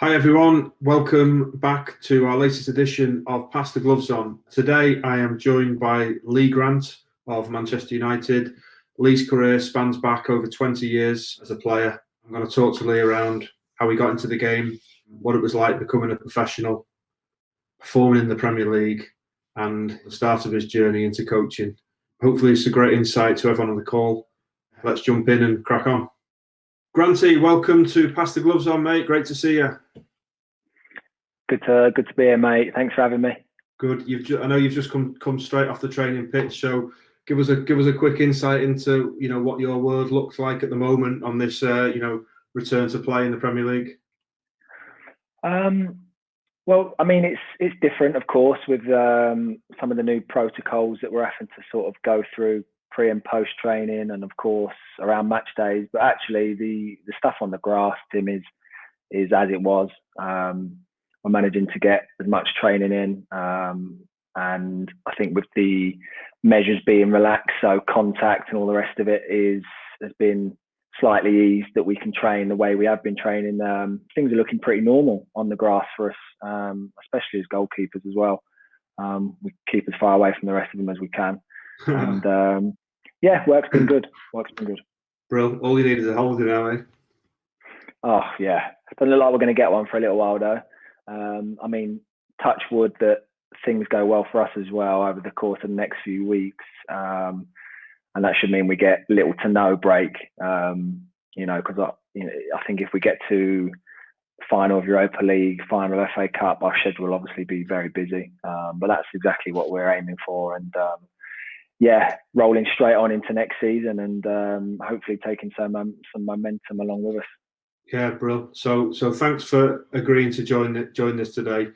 Hi everyone, welcome back to our latest edition of Pass the Gloves On. Today I am joined by Lee Grant of Manchester United. Lee's career spans back over 20 years as a player. I'm going to talk to Lee around how he got into the game, what it was like becoming a professional, performing in the Premier League, and the start of his journey into coaching. Hopefully it's a great insight to everyone on the call. Let's jump in and crack on. Granty, welcome to Pass the Gloves On, mate. Great to see you. Good to be here, mate. Thanks for having me. Good. I know you've just come straight off the training pitch, so give us a quick insight into what your world looks like at the moment on this return to play in the Premier League. Well, I mean, it's different, of course, with some of the new protocols that we're having to sort of go through pre and post training, and of course around match days. But actually, the stuff on the grass, Tim, is as it was. We're managing to get as much training in, and I think with the measures being relaxed, so contact and all the rest of it has been slightly eased, that we can train the way we have been training. Things are looking pretty normal on the grass for us, especially as goalkeepers as well. We keep as far away from the rest of them as we can. And work's been good. Bro, all you need is a holiday now, eh? Oh yeah, doesn't look like we're going to get one for a little while though. I mean, touch wood that things go well for us as well over the course of the next few weeks, and that should mean we get little to no break. Because I think if we get to final of Europa League, final of FA Cup, our schedule will obviously be very busy. But that's exactly what we're aiming for, and rolling straight on into next season, and hopefully taking some momentum along with us. Yeah, bro. So thanks for agreeing to join this today.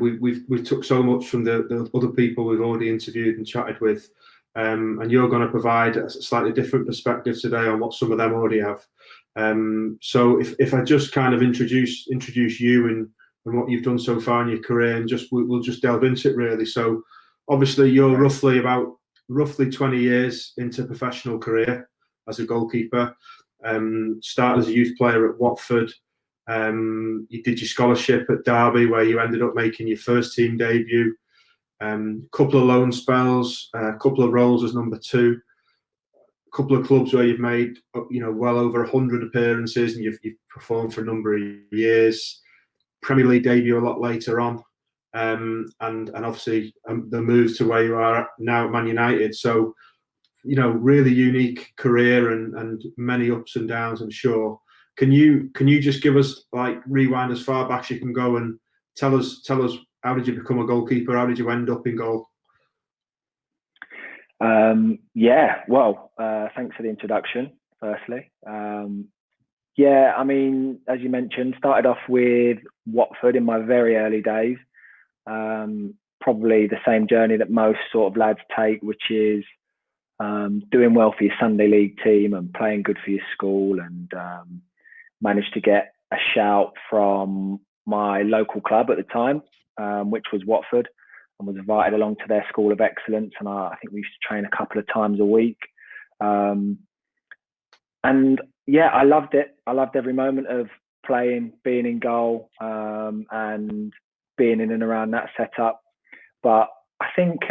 We've took so much from the other people we've already interviewed and chatted with, and you're going to provide a slightly different perspective today on what some of them already have. So if I just kind of introduce you and what you've done so far in your career, and we'll just delve into it really. So obviously you're roughly 20 years into professional career as a goalkeeper. Started as a youth player at Watford. You did your scholarship at Derby, where you ended up making your first team debut. Couple of loan spells, a couple of roles as number 2, a couple of clubs where you've made well over 100 appearances, and you've performed for a number of years. Premier League debut a lot later on, and obviously the move to where you are now at Man United. So really unique career and many ups and downs, I'm sure. Can you just give us, rewind as far back as you can go and tell us how did you become a goalkeeper? How did you end up in goal? Thanks for the introduction, firstly. I mean, as you mentioned, started off with Watford in my very early days. Probably the same journey that most sort of lads take, which is doing well for your Sunday league team and playing good for your school, and managed to get a shout from my local club at the time, which was Watford, and was invited along to their school of excellence. And I think we used to train a couple of times a week. I loved it. I loved every moment of playing, being in goal, and being in and around that setup. But I think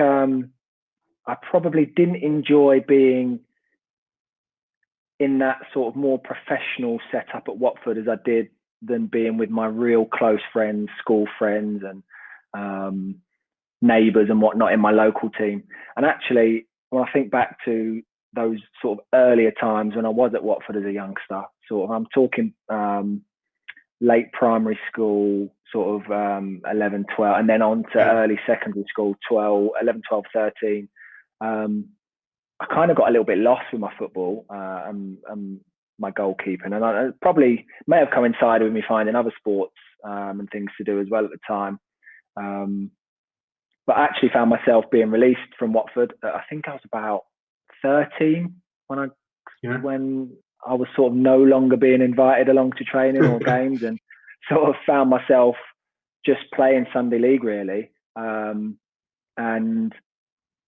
I probably didn't enjoy being in that sort of more professional setup at Watford as I did than being with my real close friends, school friends, and neighbours and whatnot in my local team. And actually, when I think back to those sort of earlier times when I was at Watford as a youngster, I'm talking late primary school, sort of 11, 12, and then on to early secondary school, 11, 12, 13. I kind of got a little bit lost with my football and my goalkeeping, and I probably may have coincided with me finding other sports and things to do as well at the time. But I actually found myself being released from Watford. I think I was about 13 when I was sort of no longer being invited along to training or games, and sort of found myself just playing Sunday league really. And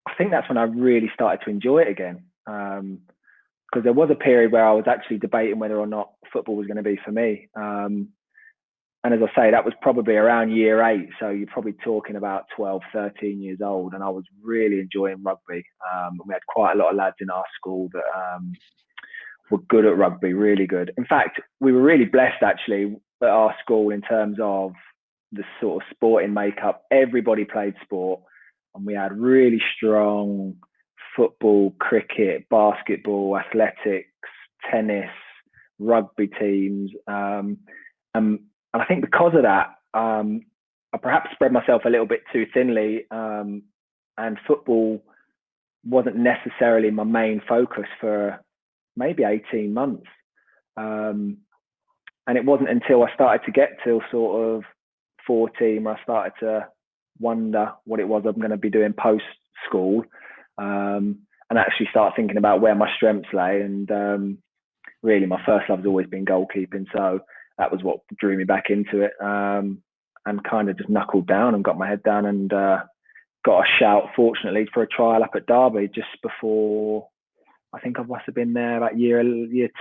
I think that's when I really started to enjoy it again. Because there was a period where I was actually debating whether or not football was going to be for me. And as I say, that was probably around year 8. So you're probably talking about 12, 13 years old. And I was really enjoying rugby. We had quite a lot of lads in our school that were good at rugby, really good. In fact, we were really blessed actually at our school in terms of the sort of sporting makeup. Everybody played sport, and we had really strong football, cricket, basketball, athletics, tennis, rugby teams. And I think because of that, I perhaps spread myself a little bit too thinly, and football wasn't necessarily my main focus for maybe 18 months. And it wasn't until I started to get to sort of 14 where I started to wonder what it was I'm going to be doing post school, and actually start thinking about where my strengths lay. And really, my first love has always been goalkeeping. So that was what drew me back into it, and kind of just knuckled down and got my head down, and got a shout, fortunately, for a trial up at Derby just before, I think I must have been there about year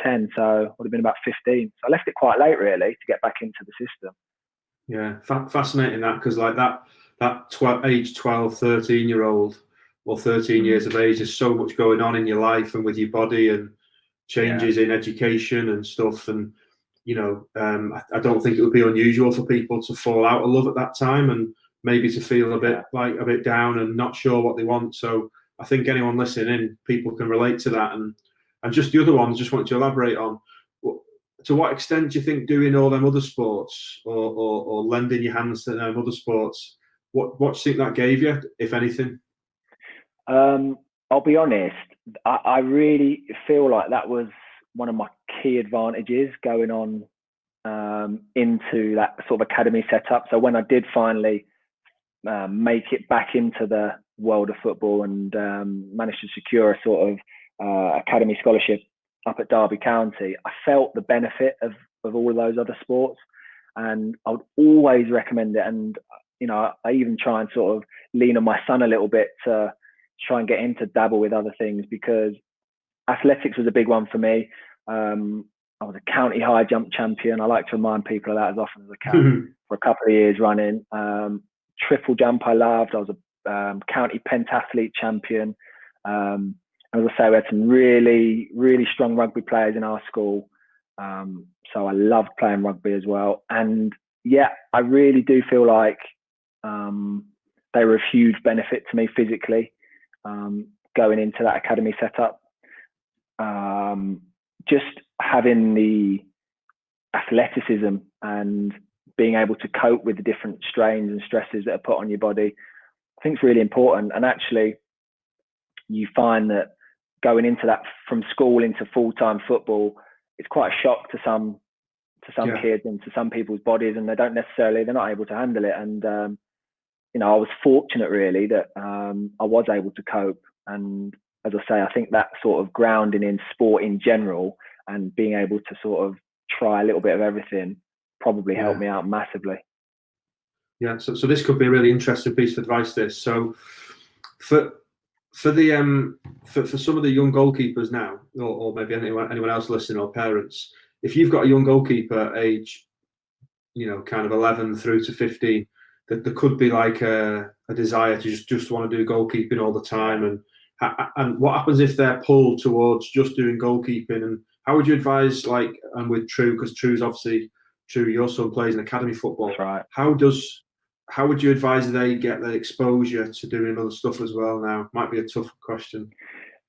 10, so it would have been about 15. So I left it quite late, really, to get back into the system. Yeah, fascinating that, because like that age 12, 13-year-old or 13 years of age, there's so much going on in your life and with your body, and changes in education and stuff. And you know, I don't think it would be unusual for people to fall out of love at that time, and maybe to feel a bit down and not sure what they want. So I think anyone listening in, people can relate to that. And just the other one, I just want to elaborate on, to what extent do you think doing all them other sports, or lending your hands to them other sports, what do you think that gave you, if anything? I'll be honest, I really feel like that was one of my key advantages going on into that sort of academy setup. So when I did finally make it back into the world of football, and managed to secure a sort of academy scholarship up at Derby County, I felt the benefit of all of those other sports, and I would always recommend it. And you know, I even try and sort of lean on my son a little bit to try and get him to dabble with other things, because athletics was a big one for me. I was a county high jump champion. I like to remind people of that as often as I can for a couple of years running. Triple jump I loved. I was a county pentathlete champion. As I say, we had some really, really strong rugby players in our school. So I loved playing rugby as well. And yeah, I really do feel like they were a huge benefit to me physically, going into that academy setup. Just having the athleticism and being able to cope with the different strains and stresses that are put on your body, I think it's really important. And actually, you find that going into that from school into full-time football, it's quite a shock to some kids and to some people's bodies, and they're not able to handle it. And you know, I was fortunate really that I was able to cope. And as I say, I think that sort of grounding in sport in general and being able to sort of try a little bit of everything probably helped me out massively. Yeah, so this could be a really interesting piece of advice. This, so for the for some of the young goalkeepers now, or maybe anyone else listening, or parents, if you've got a young goalkeeper age, you know, kind of 11 through to 15, that there could be like a desire to just want to do goalkeeping all the time, and what happens if they're pulled towards just doing goalkeeping? And how would you advise, like, and with True, because True's obviously, your son plays in academy football. That's right. How would you advise they get the exposure to doing other stuff as well now? Might be a tough question.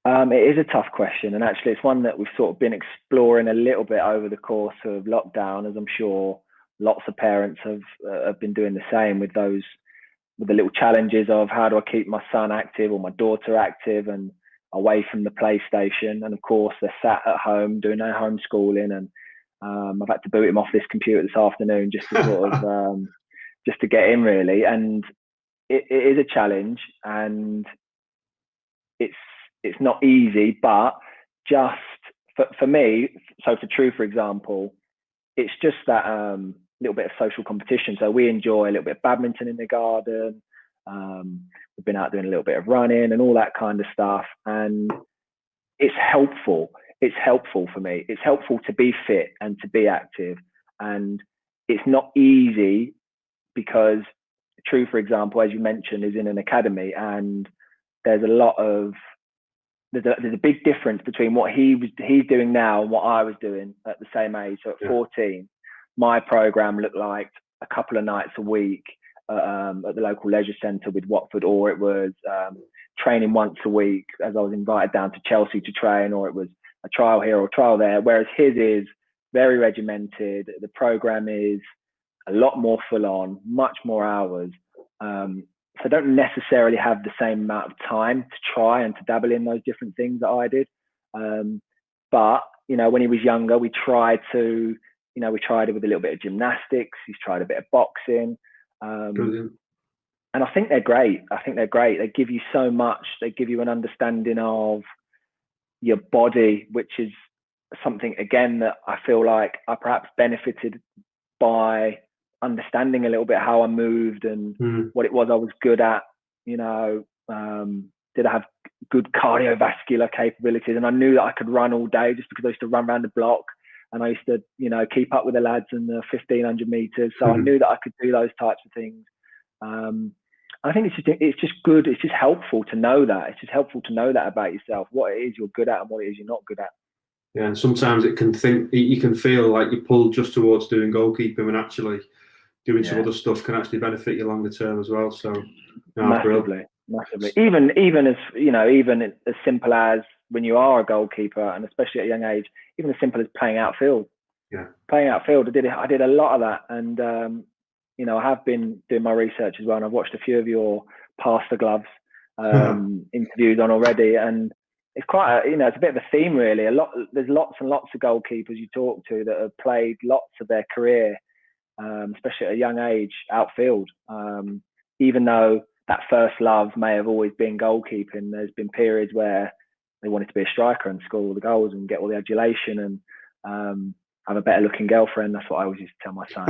It is a tough question, and actually it's one that we've sort of been exploring a little bit over the course of lockdown, as I'm sure lots of parents have been doing the same with the little challenges of how do I keep my son active or my daughter active and away from the PlayStation. And of course, they're sat at home doing their homeschooling, and I've had to boot him off this computer this afternoon just to sort of just to get in really. And it is a challenge, and it's not easy, but just for me, so for True, for example, it's just that little bit of social competition. So we enjoy a little bit of badminton in the garden. We've been out doing a little bit of running and all that kind of stuff. And it's helpful. It's helpful for me. It's helpful to be fit and to be active. And it's not easy because True, for example, as you mentioned, is in an academy, and there's a big difference between what he's doing now and what I was doing at the same age. So at 14, my program looked like a couple of nights a week at the local leisure centre with Watford, or it was training once a week as I was invited down to Chelsea to train, or it was a trial here or a trial there. Whereas his is very regimented. The program is a lot more full on, much more hours. So I don't necessarily have the same amount of time to try and to dabble in those different things that I did. But, you know, when he was younger, we tried it with a little bit of gymnastics. He's tried a bit of boxing. And I think they're great. They give you so much. They give you an understanding of your body, which is something, again, that I feel like I perhaps benefited by understanding a little bit how I moved and what it was I was good at. You know, did I have good cardiovascular capabilities? And I knew that I could run all day just because I used to run around the block, and I used to, you know, keep up with the lads in the 1500 meters. So I knew that I could do those types of things. I think it's just good. It's just helpful to know that. It's just helpful to know that about yourself, what it is you're good at and what it is you're not good at. Yeah, and sometimes you can feel like you pull just towards doing goalkeeping when actually doing some other stuff can actually benefit you longer term as well. So massively. Even as, you know, even as simple as when you are a goalkeeper, and especially at a young age, even as simple as playing outfield. Yeah, playing outfield. I did a lot of that, and you know, I have been doing my research as well, and I've watched a few of your Pass the Gloves interviews on already, and it's quite it's a bit of a theme really. There's lots and lots of goalkeepers you talk to that have played lots of their career, especially at a young age, outfield. Even though that first love may have always been goalkeeping, there's been periods where they wanted to be a striker and score all the goals and get all the adulation and have a better looking girlfriend. That's what I always used to tell my son.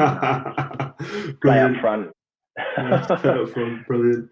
Play up front. Play up front, brilliant.